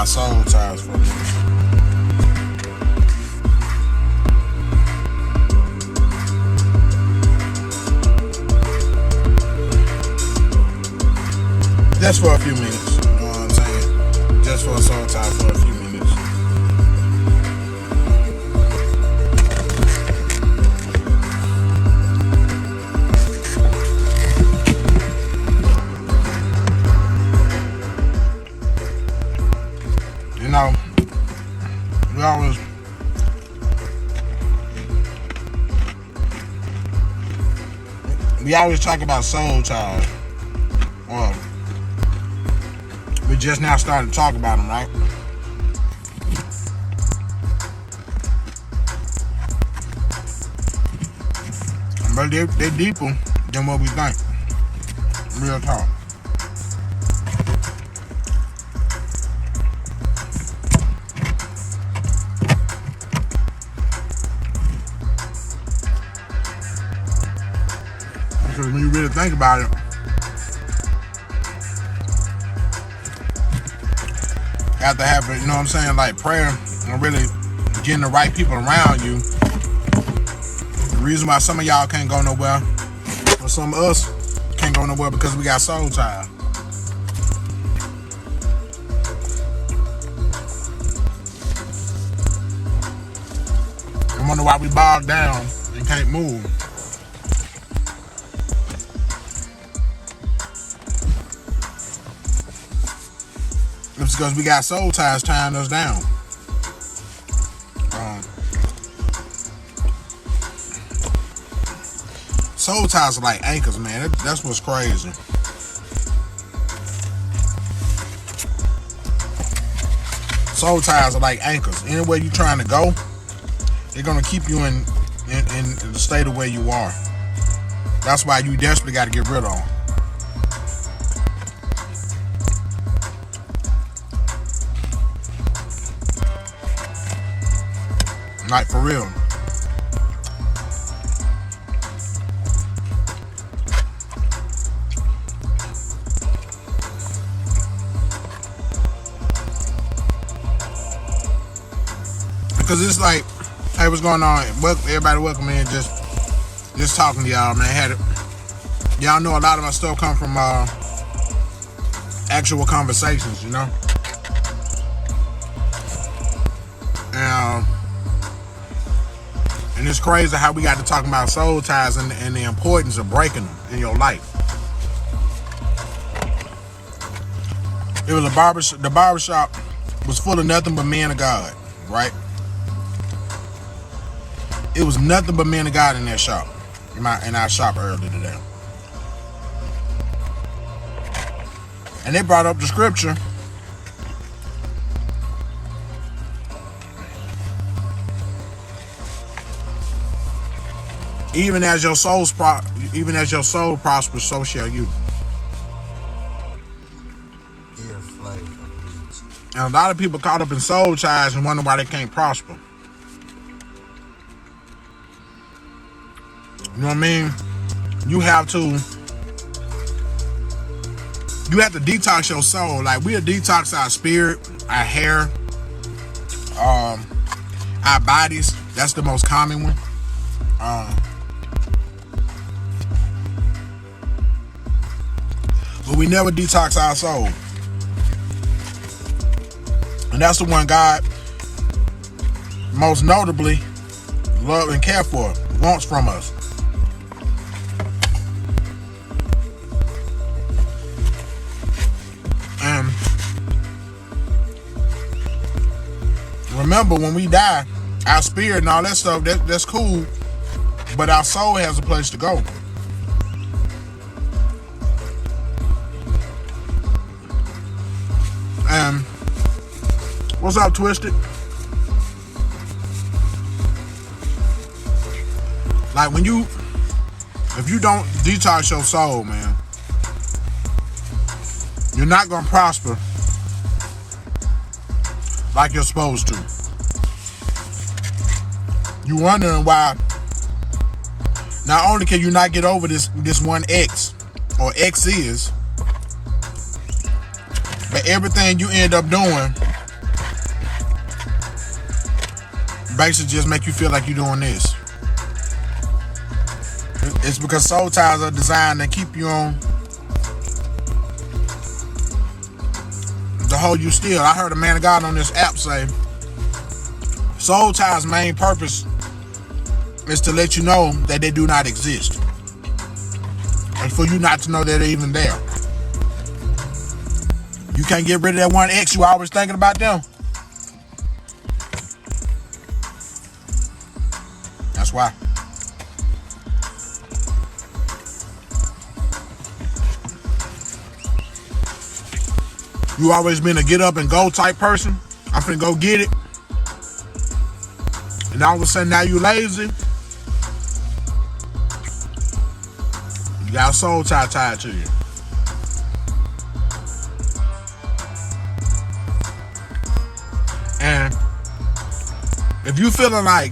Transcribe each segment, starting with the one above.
about soul ties for a minute. Just for a few minutes, you know what I'm saying? Just for a soul tie for a few minutes. You know, we always talk about soul ties. Well, we just now started to talk about them, right? But they're deeper than what we think. Real talk. Because when you really think about it, have to have it, you know what I'm saying, like prayer and really getting the right people around you. The reason why some of y'all can't go nowhere, or some of us can't go nowhere, because we got soul ties. I wonder why we bogged down and can't move. It's because we got soul ties tying us down. Soul ties are like anchors, man. That's what's crazy. Soul ties are like anchors. Anywhere you're trying to go, they're gonna keep you in the state of where you are. That's why you desperately got to get rid of them. Like, for real. Because it's like, hey, what's going on? Everybody welcome in. Just talking to y'all, man. Y'all know a lot of my stuff come from actual conversations, you know? And it's crazy how we got to talk about soul ties and the importance of breaking them in your life. It was the barbershop was full of nothing but men of God, right? It was nothing but men of God in that shop, in our shop earlier today. And they brought up the scripture. Even as your soul prospers, so shall you. And a lot of people caught up in soul ties and wonder why they can't prosper. You know what I mean? You have to detox your soul. Like, we'll detox our spirit, our hair, our bodies. That's the most common one. But we never detox our soul. And that's the one God most notably love and care for, wants from us. And remember, when we die, our spirit and all that stuff, that's cool, but our soul has a place to go. And what's up, Twisted? Like, if you don't detox your soul, man, you're not gonna prosper like you're supposed to. You wondering why not only can you not get over this one X or X is, but everything you end up doing basically just make you feel like you're doing this. It's because soul ties are designed to keep you on, to hold you still. I heard a man of God on this app say, soul ties' main purpose is to let you know that they do not exist, and for you not to know that they're even there. You can't get rid of that one ex you always thinking about them. That's why. You always been a get up and go type person. I'm finna go get it. And all of a sudden now you lazy. You got a soul tie tied to you. And if you feeling like,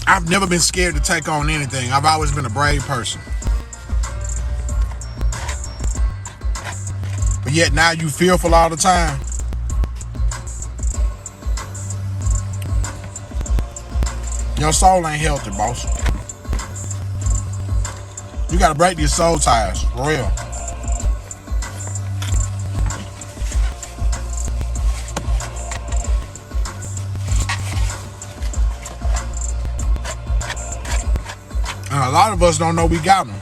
I've never been scared to take on anything, I've always been a brave person, but yet now you fearful all the time, your soul ain't healthy, boss. You gotta break these soul ties, for real. And a lot of us don't know we got them.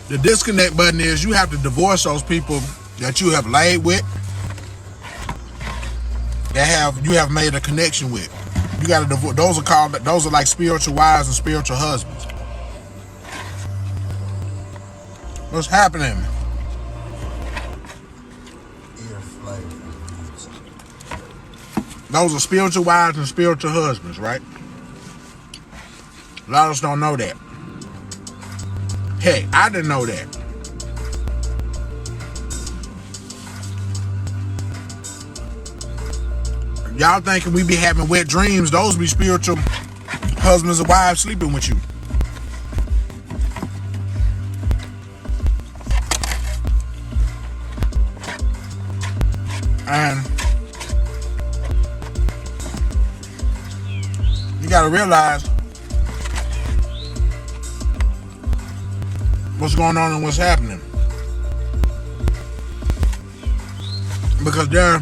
The disconnect button is you have to divorce those people that you have laid with, that you have made a connection with. You got to divorce. Those are like spiritual wives and spiritual husbands. What's happening? Those are spiritual wives and spiritual husbands, right? A lot of us don't know that. Hey, I didn't know that. Y'all thinking we be having wet dreams, those be spiritual husbands and wives sleeping with you. And you gotta realize what's going on and what's happening. Because there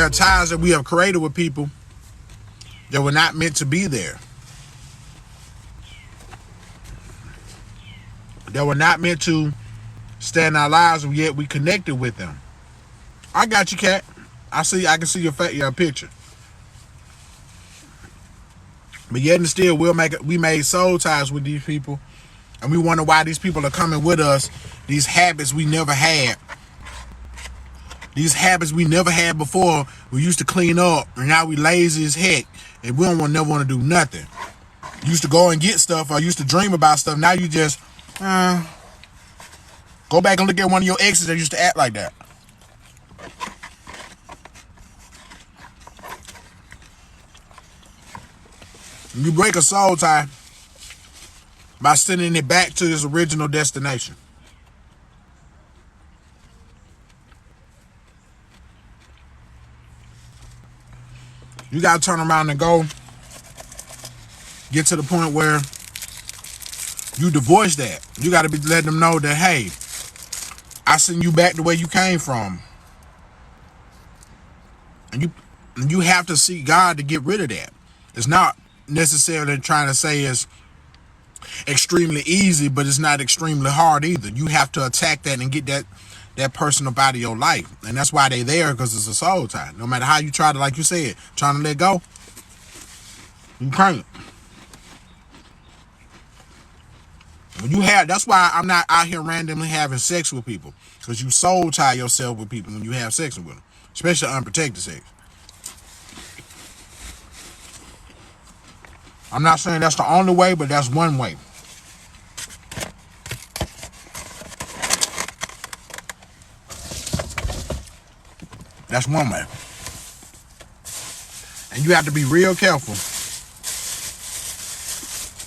are ties that we have created with people that were not meant to be there. That were not meant to stay in our lives, and yet we connected with them. I got you, Cat. I can see your picture. But yet and still, we made soul ties with these people, and we wonder why these people are coming with us. These habits we never had. These habits we never had before. We used to clean up, and now we lazy as heck, and we never want to do nothing. You used to go and get stuff, or used to dream about stuff. Now you just go back and look at one of your exes that used to act like that. You break a soul tie by sending it back to its original destination. You got to turn around and go get to the point where you divorce that. You got to be letting them know that, hey, I send you back the way you came from. And you have to seek God to get rid of that. It's not necessarily trying to say it's extremely easy, but it's not extremely hard either. You have to attack that and get that person up out of your life. And that's why they there, because it's a soul tie. No matter how you try to, like you said, trying to let go, you can't. That's why I'm not out here randomly having sex with people, because you soul tie yourself with people when you have sex with them, especially unprotected sex. I'm not saying that's the only way, but that's one way. That's one way. And you have to be real careful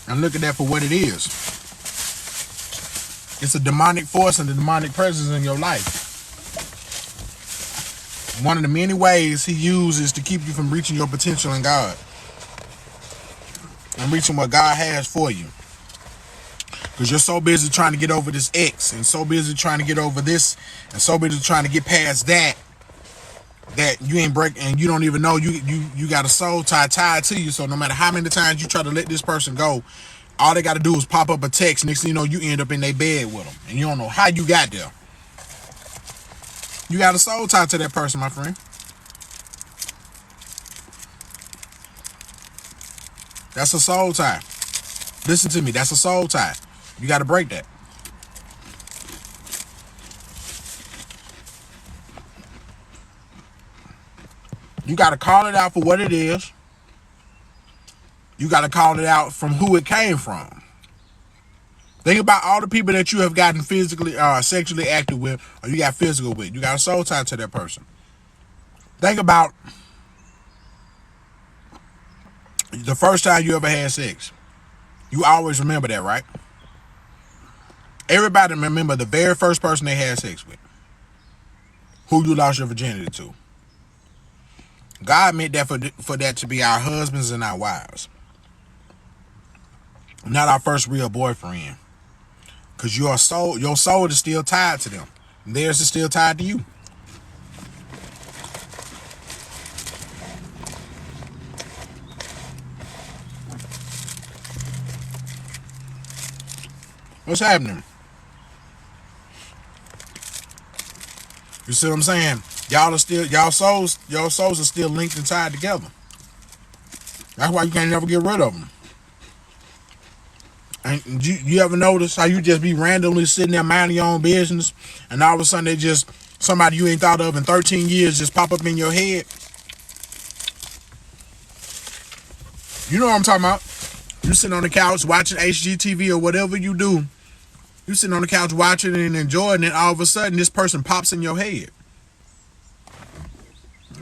and look at that for what it is. It's a demonic force and a demonic presence in your life. One of the many ways he uses to keep you from reaching your potential in God and reaching what God has for you. Because you're so busy trying to get over this ex, and so busy trying to get over this, and so busy trying to get past that you ain't break, and you don't even know you got a soul tied to you. So no matter how many times you try to let this person go, all they got to do is pop up a text. Next thing you know, you end up in their bed with them, and you don't know how you got there. You got a soul tied to that person, my friend. That's a soul tie. Listen to me. That's a soul tie. You got to break that. You got to call it out for what it is. You got to call it out from who it came from. Think about all the people that you have gotten physically, sexually active with, or you got physical with. You got a soul tie to that person. Think about the first time you ever had sex. You always remember that, right? Everybody remember the very first person they had sex with. Who you lost your virginity to. God meant that for that to be our husbands and our wives. Not our first real boyfriend. Because your soul is still tied to them. Theirs is still tied to you. What's happening? You see what I'm saying? Y'all souls are still linked and tied together. That's why you can't never get rid of them. And you ever notice how you just be randomly sitting there minding your own business, and all of a sudden they just, somebody you ain't thought of in 13 years just pop up in your head? You know what I'm talking about. You sitting on the couch watching HGTV or whatever you do. You sitting on the couch watching and enjoying it, all of a sudden this person pops in your head.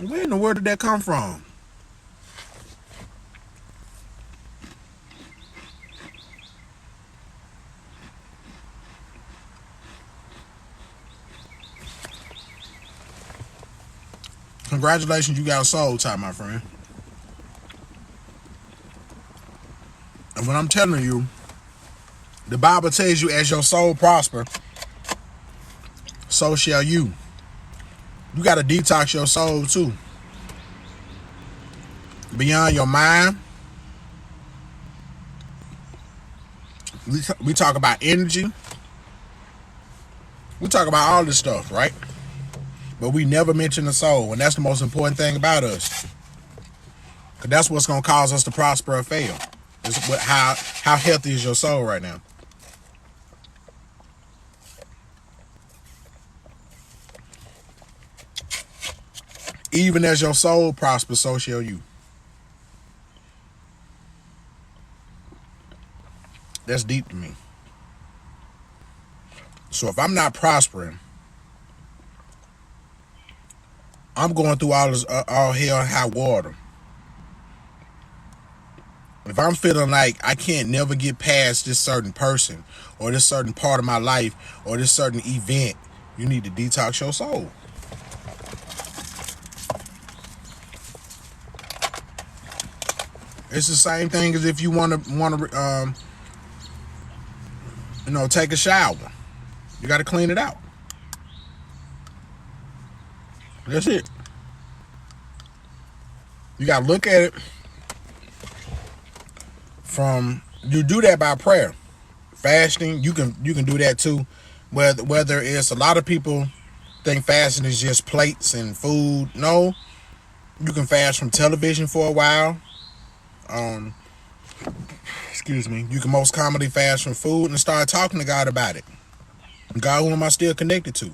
Where in the world did that come from? Congratulations, you got a soul tie, my friend. And what I'm telling you, the Bible tells you, as your soul prosper, so shall you. You got to detox your soul too. Beyond your mind. We talk about energy. We talk about all this stuff, right? But we never mention the soul, and that's the most important thing about us. Because that's what's going to cause us to prosper or fail. Is how healthy is your soul right now? Even as your soul prospers, so shall you. That's deep to me. So if I'm not prospering, I'm going through all hell and high water. If I'm feeling like I can't never get past this certain person or this certain part of my life or this certain event, you need to detox your soul. It's the same thing as if you want to take a shower. You got to clean it out. That's it. You got to look at it from, you do that by prayer. Fasting, you can do that too. Whether it's, a lot of people think fasting is just plates and food. No, you can fast from television for a while. You can most commonly fast from food and start talking to God about it. God, who am I still connected to?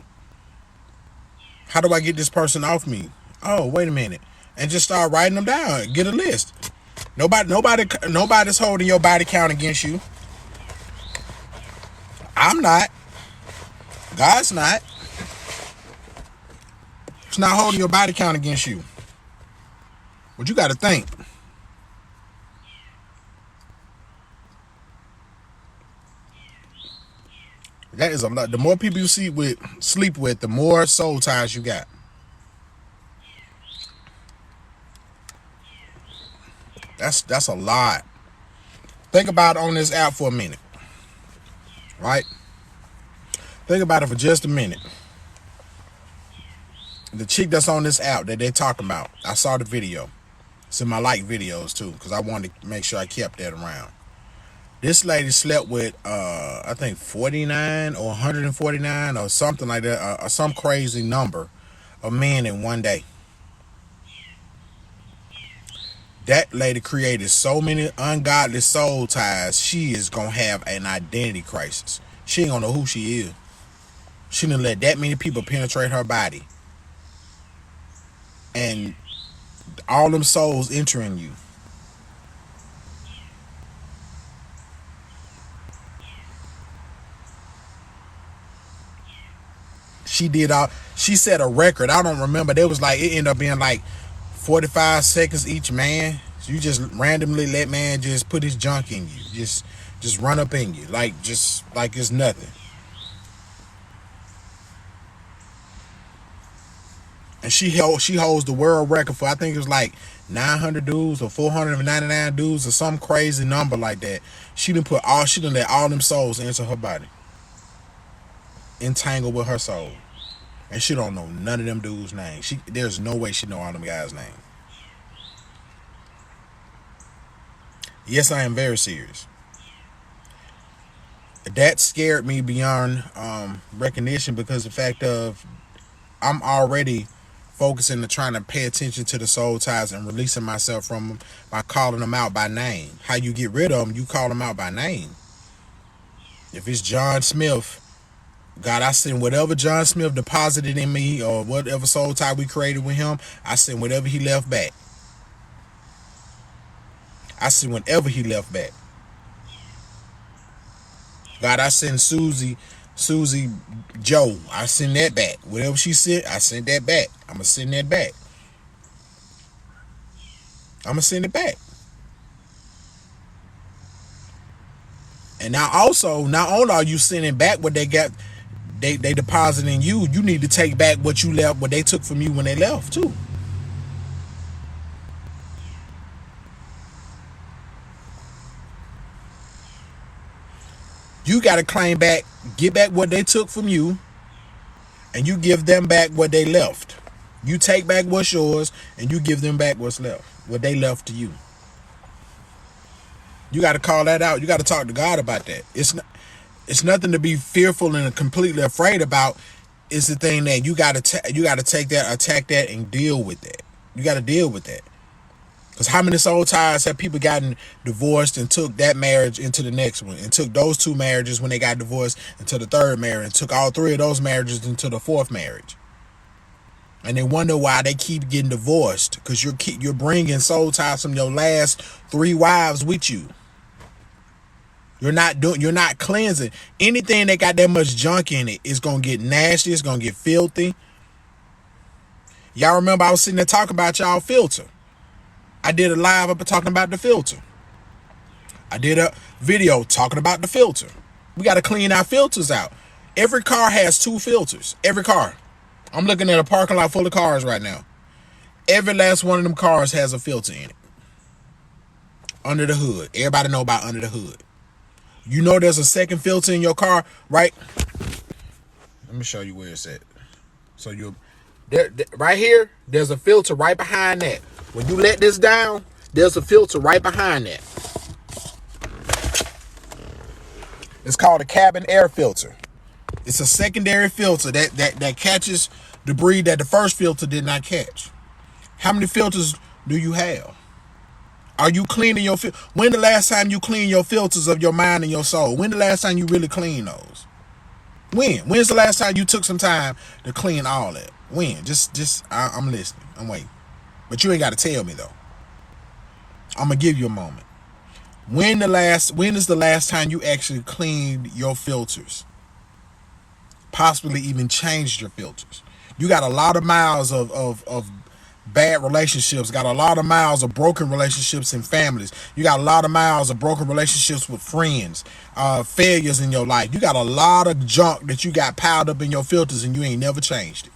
How do I get this person off me? Oh, wait a minute. And just start writing them down. Get a list. Nobody's holding your body count against you. I'm not. God's not. It's not holding your body count against you. But you got to think. That is a lot. The more people you sleep with, the more soul ties you got. That's a lot. Think about it on this app for a minute. Right? Think about it for just a minute. The chick that's on this app that they talking about, I saw the video. It's in my like videos too, because I wanted to make sure I kept that around. This lady slept with, I think 49 or 149 or something like that, or some crazy number of men in one day. That lady created so many ungodly soul ties, she is going to have an identity crisis. She ain't going to know who she is. She done let that many people penetrate her body. And all them souls entering you. She set a record. I don't remember. It ended up being like 45 seconds each man. So you just randomly let man just put his junk in you. Just run up in you. Like it's nothing. And she holds the world record for, I think it was like 900 dudes or 499 dudes or some crazy number like that. She done let all them souls into her body. Entangled with her soul. And she don't know none of them dudes' names. There's no way she know all them guys' names. Yes, I am very serious. That scared me beyond recognition, because the fact of I'm already focusing on trying to pay attention to the soul ties and releasing myself from them by calling them out by name. How you get rid of them, you call them out by name. If it's John Smith, God, I send whatever John Smith deposited in me, or whatever soul tie we created with him, I send whatever he left back. I send whatever he left back. God, I send Susie Joe, I send that back. Whatever she said, I send that back. I'm going to send that back. I'm going to send it back. And now also, not only are you sending back what they got, they deposit in you, you need to take back what you left, what they took from you when they left too. You got to claim back, get back what they took from you, and you give them back what they left. You take back what's yours, and you give them back what's left, what they left to you. You got to call that out. You got to talk to God about that. It's nothing to be fearful and completely afraid about. It's the thing that you got to take that, attack that, and deal with that. You got to deal with that. Because how many soul ties have people gotten divorced and took that marriage into the next one, and took those two marriages when they got divorced into the third marriage, and took all three of those marriages into the fourth marriage, and they wonder why they keep getting divorced? Because you're bringing soul ties from your last three wives with you. You're not cleansing anything that got that much junk in it. Is gonna get nasty. It's gonna get filthy. Y'all remember I was sitting there talking about y'all filter. I did a live up talking about the filter. I did a video talking about the filter. We got to clean our filters out. Every car has two filters. Every car. I'm looking at a parking lot full of cars right now. Every last one of them cars has a filter in it. Under the hood. Everybody know about under the hood. You know there's a second filter in your car, right? Let me show you where it's at. So right here, there's a filter right behind that. When you let this down, there's a filter right behind that. It's called a cabin air filter. It's a secondary filter that catches debris that the first filter did not catch. How many filters do you have? Are you cleaning your filter? When the last time you cleaned your filters of your mind and your soul? When the last time you really cleaned those? When? When's the last time you took some time to clean all that? When? I'm listening. I'm waiting. But you ain't got to tell me though. I'm gonna give you a moment. When is the last time you actually cleaned your filters? Possibly even changed your filters. You got a lot of miles of bad relationships, got a lot of miles of broken relationships in families. You got a lot of miles of broken relationships with friends, failures in your life. You got a lot of junk that you got piled up in your filters and you ain't never changed it.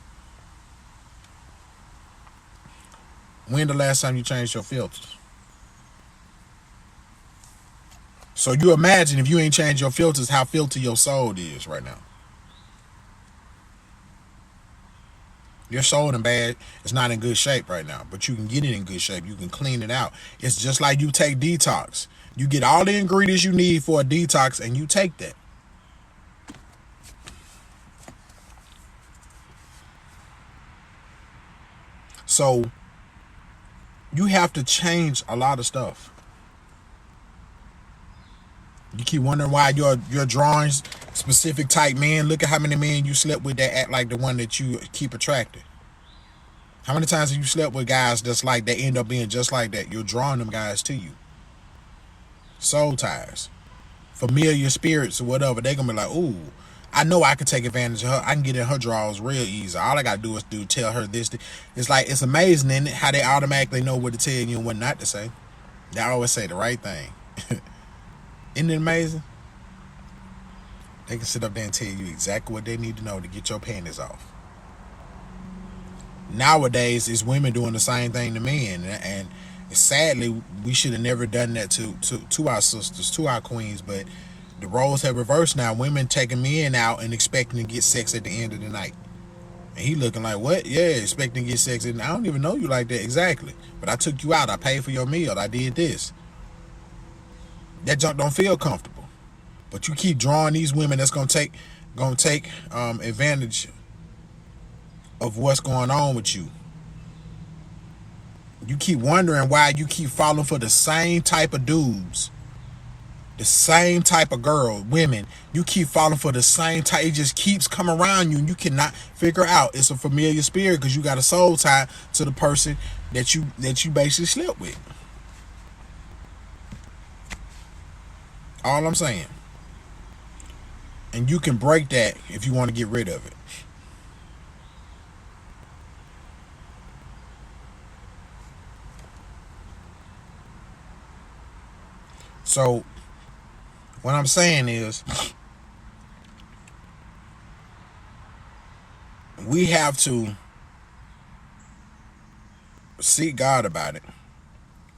When the last time you changed your filters? So you imagine if you ain't changed your filters, how filthy your soul is right now. Your soul in bad, it's not in good shape right now, but you can get it in good shape. You can clean it out. It's just like you take detox. You get all the ingredients you need for a detox and you take that. So you have to change a lot of stuff. You keep wondering why your drawings specific type men. Look at how many men you slept with that act like the one that you keep attracting. How many times have you slept with guys that's like they end up being just like that? You're drawing them guys to you. Soul ties, familiar spirits or whatever. They're gonna be like, ooh, I know I can take advantage of her. I can get in her drawers real easy. All I gotta do is tell her this. It's like it's amazing, isn't it, how they automatically know what to tell you and what not to say. They always say the right thing. Isn't it amazing? They can sit up there and tell you exactly what they need to know to get your panties off. Nowadays, it's women doing the same thing to men, and sadly, we should have never done that to our sisters, to our queens. But the roles have reversed now. Women taking men out and expecting to get sex at the end of the night, and he looking like, what? Yeah, expecting to get sex. And I don't even know you like that exactly, but I took you out. I paid for your meal. I did this. That junk don't feel comfortable. But you keep drawing these women that's gonna take advantage of what's going on with you. You keep wondering why you keep falling for the same type of dudes, the same type of girl, women. You keep falling for the same type. It just keeps coming around you, and you cannot figure out it's a familiar spirit because you got a soul tie to the person that you basically slept with. All I'm saying. And you can break that if you want to get rid of it. So what I'm saying is we have to seek God about it.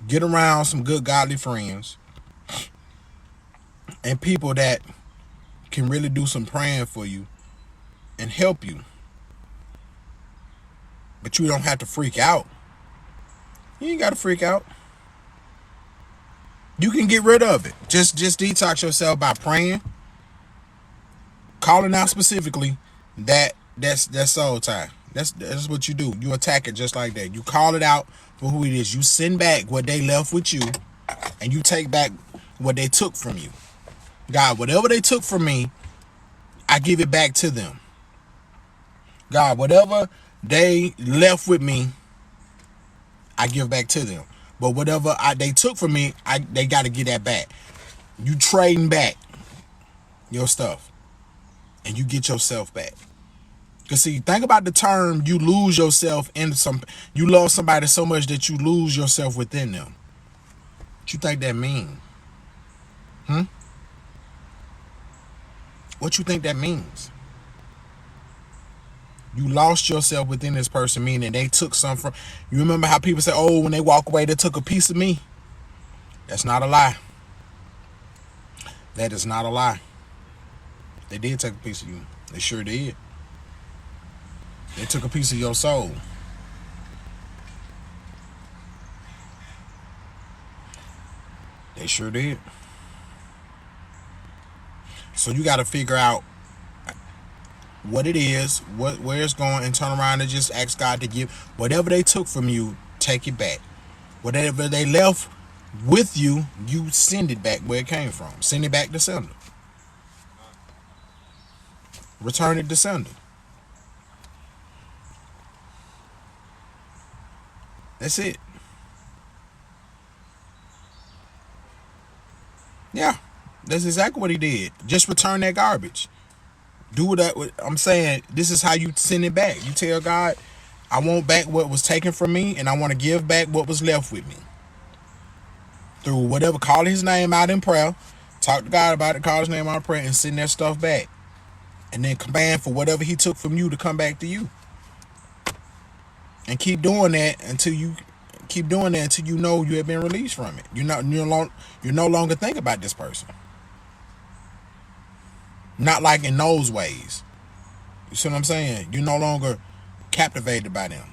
Get around some good godly friends and people that can really do some praying for you and help you. But you don't have to freak out. You ain't got to freak out. You can get rid of it. Just detox yourself by praying, calling out specifically that's soul tie. That's what you do. You attack it just like that. You call it out for who it is. You send back what they left with you, and you take back what they took from you. God, whatever they took from me, I give it back to them. God, whatever they left with me, I give back to them. But whatever they took from me, they got to get that back. You trading back your stuff, and you get yourself back. Because see, think about the term, you lose yourself in you love somebody so much that you lose yourself within them. What you think that mean? What you think that means? You lost yourself within this person, meaning they took something from you. Remember how people say, oh, when they walk away, they took a piece of me? That's not a lie. That is not a lie. They did take a piece of you. They sure did. They took a piece of your soul. They sure did. So you got to figure out what it is, where it's going, and turn around and just ask God to give whatever they took from you, take it back. Whatever they left with you, you send it back where it came from. Send it back to sender. Return it to sender. That's it. Yeah, that's exactly what he did. Just return that garbage. Do what I'm saying. This is how you send it back. You tell God, I want back what was taken from me, and I want to give back what was left with me. Through whatever, call his name out in prayer, talk to God about it, call his name out in prayer, and send that stuff back. And then command for whatever he took from you to come back to you. And keep doing that until you know you have been released from it. You no longer think about this person. Not like in those ways. You see what I'm saying? You're no longer captivated by them.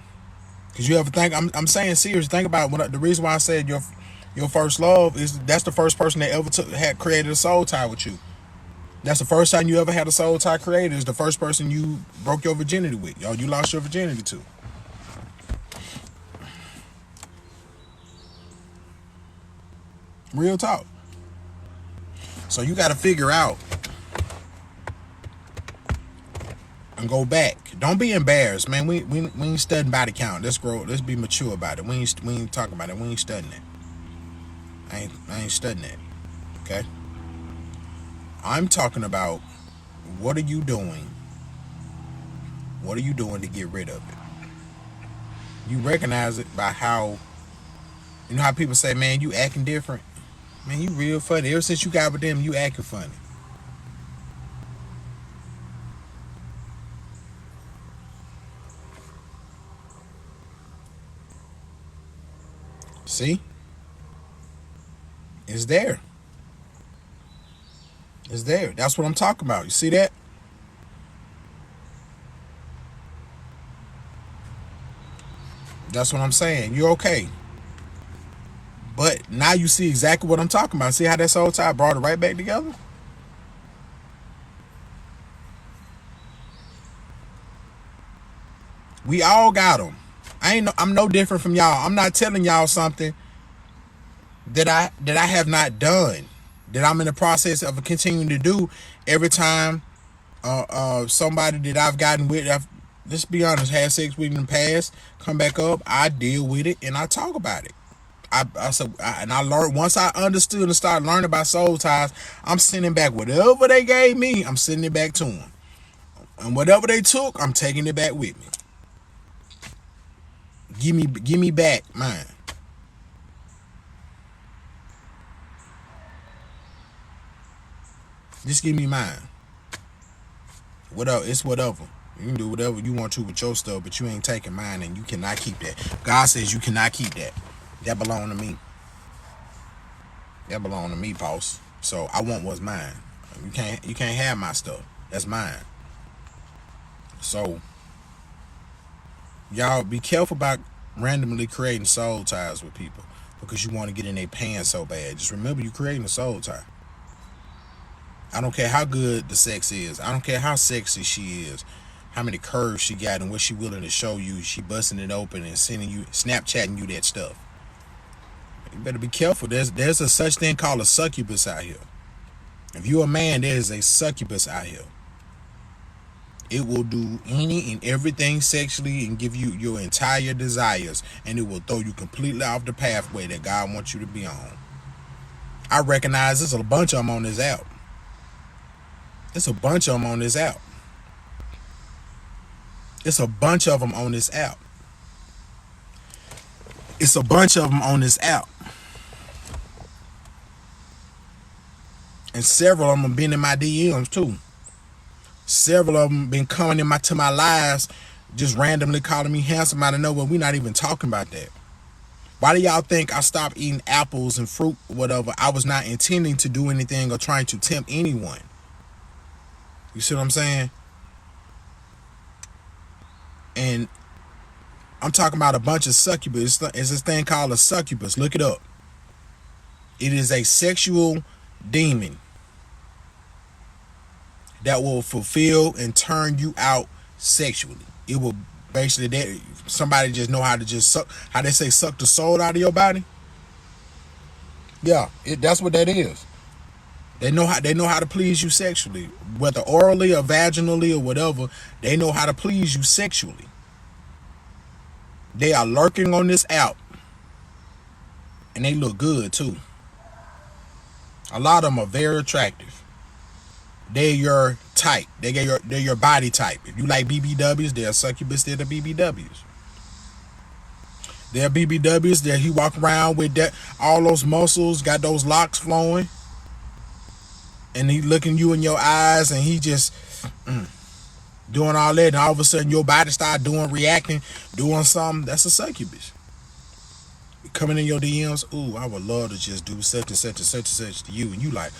Because you ever think, I'm saying serious, think about the reason why I said your first love is that's the first person that ever had created a soul tie with you. That's the first time you ever had a soul tie created. Is the first person you broke your virginity with. Yo, you lost your virginity to. Real talk. So you got to figure out and go back. Don't be embarrassed, man. We ain't studying body count. Let's grow. Let's be mature about it. We ain't talking about it. We ain't studying it. I ain't studying it. Okay. I'm talking about what are you doing? What are you doing to get rid of it? You recognize it by how, you know how people say, man, you acting different. Man, you real funny. Ever since you got with them, you acting funny. See? It's there. It's there. That's what I'm talking about. You see that? That's what I'm saying. You're okay. But now you see exactly what I'm talking about. See how that soul tie brought it right back together? We all got them. I'm no different from y'all. I'm not telling y'all something that I have not done, that I'm in the process of continuing to do every time somebody that I've gotten with, let's be honest, had sex with in the past, come back up, I deal with it and I talk about it. I learned, once I understood and started learning about soul ties, I'm sending back whatever they gave me. I'm sending it back to them, and whatever they took, I'm taking it back with me. Give me back mine. Just give me mine. Whatever, it's whatever. You can do whatever you want to with your stuff, but you ain't taking mine, and you cannot keep that. God says you cannot keep that. That belong to me. That belong to me, boss. So I want what's mine. You can't have my stuff. That's mine. So y'all be careful about randomly creating soul ties with people because you want to get in their pants so bad. Just remember, you creating a soul tie. I don't care how good the sex is. I don't care how sexy she is, how many curves she got, and what she willing to show you. She busting it open and sending you, Snapchatting you that stuff. You better be careful. There's a such thing called a succubus out here. If you're a man, there is a succubus out here. It will do any and everything sexually and give you your entire desires, and it will throw you completely off the pathway that God wants you to be on. I recognize there's a bunch of them on this app. There's a bunch of them on this app. It's a bunch of them on this app. It's a bunch of them on this app. And several of them have been in my DMs too. Several of them been coming to my lives, just randomly calling me handsome out of nowhere. We're not even talking about that. Why do y'all think I stopped eating apples and fruit, whatever? I was not intending to do anything or trying to tempt anyone. You see what I'm saying? And I'm talking about a bunch of succubus. It's this thing called a succubus. Look it up. It is a sexual demon that will fulfill and turn you out sexually. It will basically, somebody just know how to just suck, how they say suck the soul out of your body. Yeah, that's what that is. They know how to please you sexually, whether orally or vaginally or whatever. They know how to please you sexually. They are lurking on this app, and they look good too. A lot of them are very attractive. They're your type. They're your body type. If you like BBWs, they're a succubus. They're the BBWs. They're BBWs. That he walk around with that all those muscles, got those locks flowing, and he looking you in your eyes, and he just doing all that, and all of a sudden your body start reacting, doing something. That's a succubus. Coming in your DMs, ooh, I would love to just do such and such and such and such to you, and you like,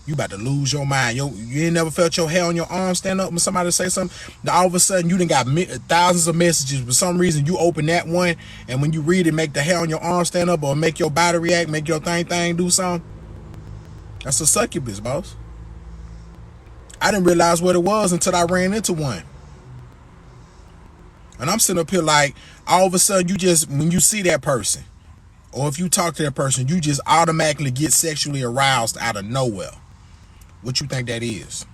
you about to lose your mind. You ain't never felt your hair on your arm stand up when somebody say something. Now all of a sudden you done got thousands of messages. For some reason you open that one, and when you read it, make the hair on your arm stand up, or make your body react, make your thing do something. That's a succubus, boss. I didn't realize what it was until I ran into one. And I'm sitting up here like, all of a sudden you just, when you see that person, or if you talk to that person, you just automatically get sexually aroused out of nowhere. What you think that is?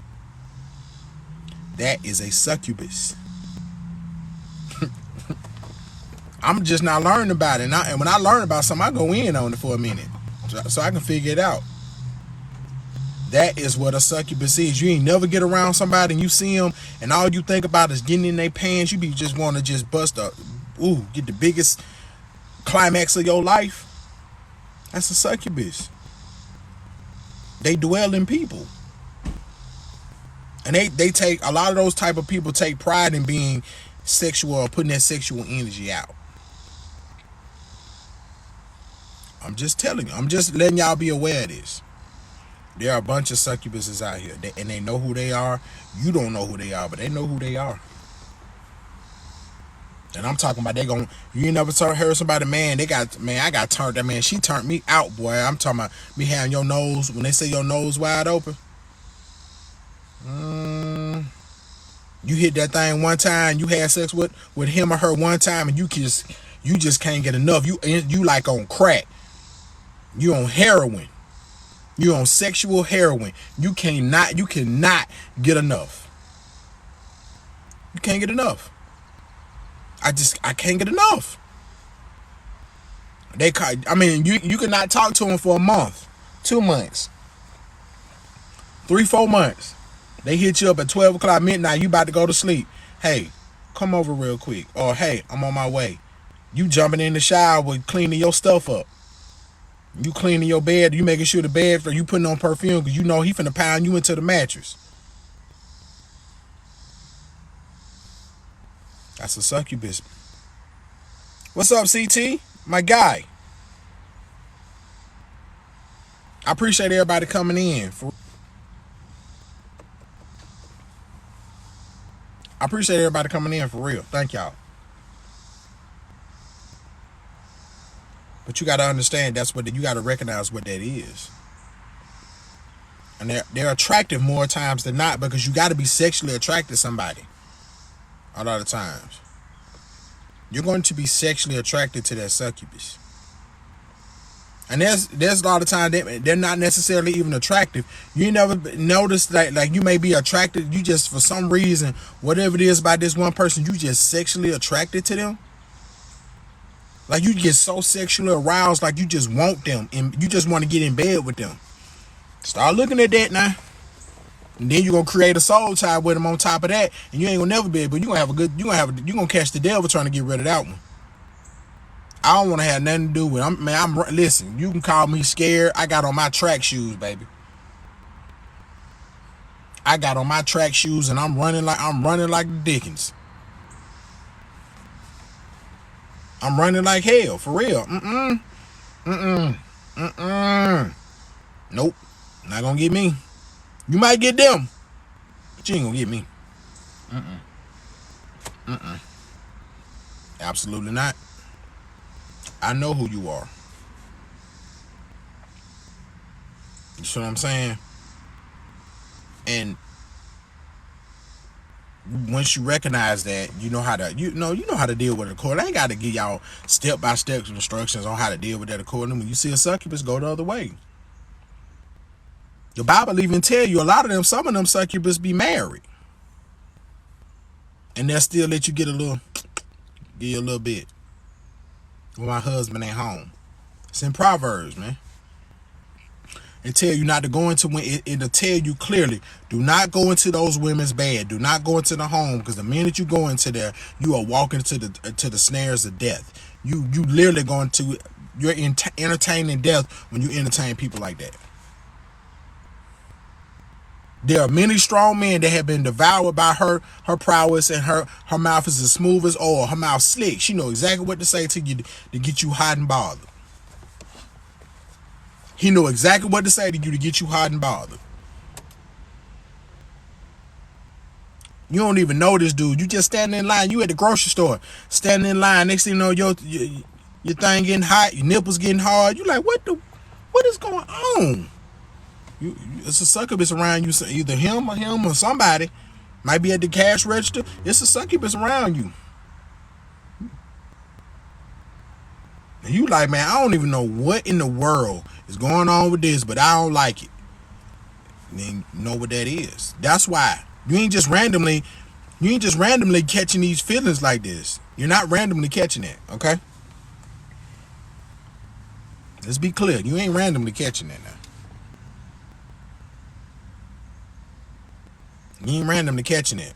That is a succubus. I'm just not learning about it. And when I learn about something, I go in on it for a minute so I can figure it out. That is what a succubus is. You ain't never get around somebody and you see them, and all you think about is getting in their pants. You be just want to just get the biggest climax of your life. That's a succubus. They dwell in people. And they take, a lot of those type of people take pride in being sexual or putting that sexual energy out. I'm just telling you. I'm just letting y'all be aware of this. There are a bunch of succubuses out here, and they know who they are. You don't know who they are, but they know who they are. And I'm talking about you ain't never heard somebody, I got turned, that man, she turned me out, boy. I'm talking about me having your nose, when they say your nose wide open. You hit that thing one time, you had sex with him or her one time, and you just can't get enough. You like on crack. You on heroin. You on sexual heroin. You cannot get enough. You can't get enough. I can't get enough. You cannot talk to them for a month, 2 months, 3-4 months. They hit you up at 12 o'clock midnight. You about to go to sleep. Hey, come over real quick. Or hey, I'm on my way. You jumping in the shower, cleaning your stuff up. You cleaning your bed. You making sure the bed, you putting on perfume because you know he finna pound you into the mattress. That's a succubus. What's up, CT? My guy. I appreciate everybody coming in. I appreciate everybody coming in, for real. Thank y'all. But you got to understand, you got to recognize what that is. And they're attractive more times than not, because you got to be sexually attracted to somebody. A lot of times. You're going to be sexually attracted to that succubus. And there's a lot of times they're not necessarily even attractive. You never noticed like you may be attracted, you just, for some reason, whatever it is about this one person, you just sexually attracted to them. Like you get so sexually aroused, like you just want them, and you just want to get in bed with them. Start looking at that now. And then you're gonna create a soul tie with them on top of that, and you ain't gonna never be able, you're gonna catch the devil trying to get rid of that one. I don't want to have nothing to do with it. Listen, you can call me scared. I got on my track shoes, baby. I got on my track shoes and I'm running like the Dickens. I'm running like hell, for real. Nope. Not gonna get me. You might get them, but you ain't gonna get me. Absolutely not. I know who you are. You see what I'm saying? And once you recognize that, you know how to deal with it accordingly. I ain't got to give y'all step-by-step instructions on how to deal with that accordingly. When you see a succubus, go the other way. The Bible even tell you some of them succubus be married, and they'll still let you give you a little bit when my husband ain't home. It's in Proverbs, man. and tell you not to go into when it'll tell you clearly, do not go into those women's bed. Do not go into the home, because the minute you go into there, you are walking to the snares of death. You literally you're entertaining death when you entertain people like that. There are many strong men that have been devoured by her prowess, and her mouth is as smooth as oil. Her mouth slick. She knows exactly what to say to you to get you hot and bothered. He knew exactly what to say to you to get you hot and bothered. You don't even know this dude. You just standing in line. You at the grocery store, standing in line. Next thing you know, your thing getting hot, your nipples getting hard. You like, what is going on? It's a succubus around you. Either him or somebody. Might be at the cash register. It's a succubus around you. And you like, man, I don't even know what in the world is going on with this, but I don't like it. And then you know what that is. That's why you ain't just randomly catching these feelings like this. You're not randomly catching it, okay? Let's be clear. You ain't randomly catching that now. You ain't randomly catching it.